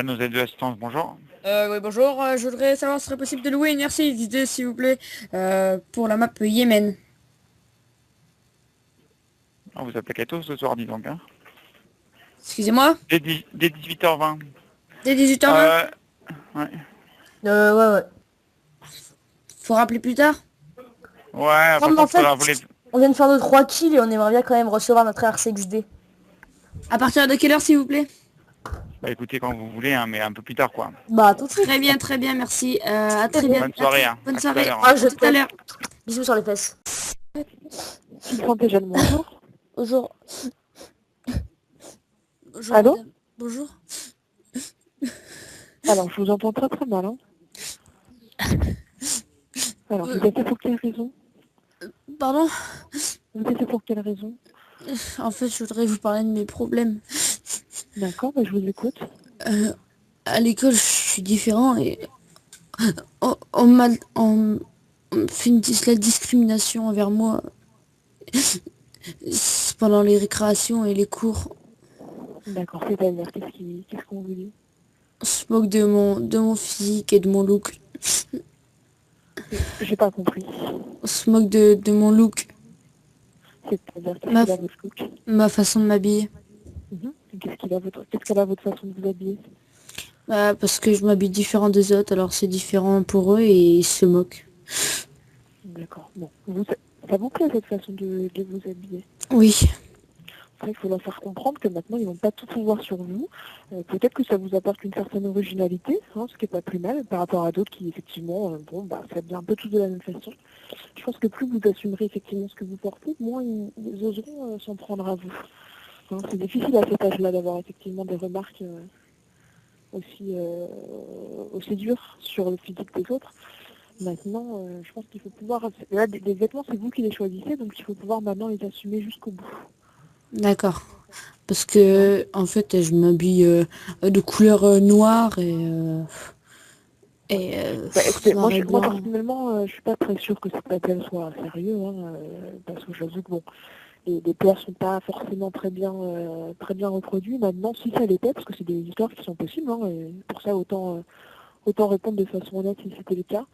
Nos aides de l'assistance, bonjour. Oui, bonjour. Je voudrais savoir si ce serait possible de louer une Mercedes, s'il vous plaît, pour la map Yémen. Ah, vous appelez Kato ce soir, dis donc. Hein. Excusez-moi. Dès 18h20. Dès 18h20. Euh, ouais. Ouais. Faut rappeler plus tard. Ouais, Non, par mais en contre, fait, là, vous les... on vient de faire 2-3 kills et on aimerait bien quand même recevoir notre RCXD. À partir de quelle heure, s'il vous plaît? Bah écoutez, quand vous voulez, hein, mais un peu plus tard, quoi. Bah, tout de suite. Très bien, merci. À très bien. Bonne soirée, hein. Bonne À tout à soirée. l'heure, hein. Ah, je À tout à l'heure. Bisous sur les fesses. Santé jeune, bonjour. Bonjour. Bonjour, Allô madame. Bonjour. Alors, je vous entends très très mal. Hein. Alors, vous appelez pour quelle raison? Pardon? Vous appelez pour quelle raison? En fait, je voudrais vous parler de mes problèmes. D'accord, bah, je vous écoute. À l'école, je suis différent et on fait la discrimination envers moi pendant les récréations et les cours. D'accord, c'est-à-dire, qu'est-ce qu'on vous dit? On se moque de mon physique et de mon look. J'ai pas compris. On se moque de mon look, C'est-à-dire, qu'est-ce Ma- qu'il a votre look? ma façon de m'habiller. Qu'est-ce qu'elle a votre façon de vous habiller? Parce que je m'habille différent des autres, alors c'est différent pour eux et ils se moquent. D'accord, bon. Ça vous plaît cette façon de vous habiller? Oui, Après, il faut leur faire comprendre que maintenant, ils vont pas tout pouvoir sur vous. Peut-être que ça vous apporte une certaine originalité, hein, ce qui est pas plus mal, par rapport à d'autres qui, effectivement, s'habillent un peu tous de la même façon. Je pense que plus vous assumerez effectivement ce que vous portez, moins ils oseront s'en prendre à vous. Hein, c'est difficile à cet âge-là d'avoir effectivement des remarques aussi dures sur le physique des autres. Maintenant, je pense qu'il faut pouvoir... Là, les vêtements, c'est vous qui les choisissez, donc il faut pouvoir maintenant les assumer jusqu'au bout. d'accord. Parce que en fait, je m'habille de couleur noire Écoutez, noir et moi blanc. personnellement, je suis pas très sûre que cet appel soit sérieux, hein, parce que j'avoue que bon, les pleurs sont pas forcément très bien reproduits. Maintenant, si ça l'était, parce que c'est des histoires qui sont possibles, hein, et pour ça autant répondre de façon honnête si c'était le cas.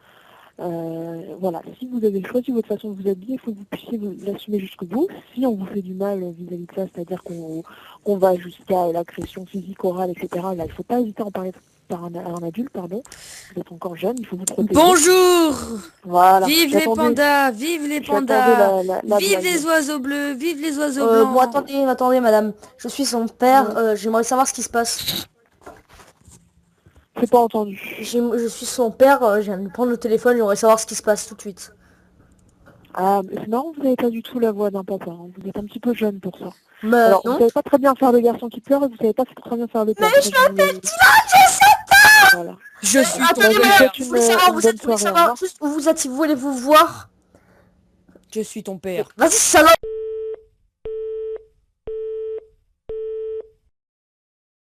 Voilà, si vous avez choisi votre façon de vous habiller, il faut que vous puissiez l'assumer jusqu'au bout. Si on vous fait du mal vis-à-vis de ça, c'est-à-dire qu'on va jusqu'à l'agression physique, orale, etc., là, il ne faut pas hésiter à en parler à un adulte, pardon. Vous êtes encore jeune, il faut vous protéger. Bonjour! Voilà. Vive les pandas! Vive les pandas! Vive les oiseaux bleus! Vive les oiseaux blancs! Bon, attendez, madame. Je suis son père. J'aimerais savoir ce qui se passe. C'est pas entendu. Je suis son père. Je viens de prendre le téléphone. J'aimerais savoir ce qui se passe tout de suite. Ah, mais c'est marrant, vous n'avez pas du tout la voix d'un papa. Hein. Vous êtes un petit peu jeune pour ça. Mais Alors, non. vous savez pas très bien faire le garçon qui pleure et vous savez pas très bien faire le père. Mais je m'appelle Dylan, je sais pas. Voilà. Je suis ton Attendez, Bah, je vous père! souhaite vous voulez savoir, une bonne soirée, au revoir. juste où vous êtes, si vous voulez vous voir. Je suis ton père! Vas-y, salope.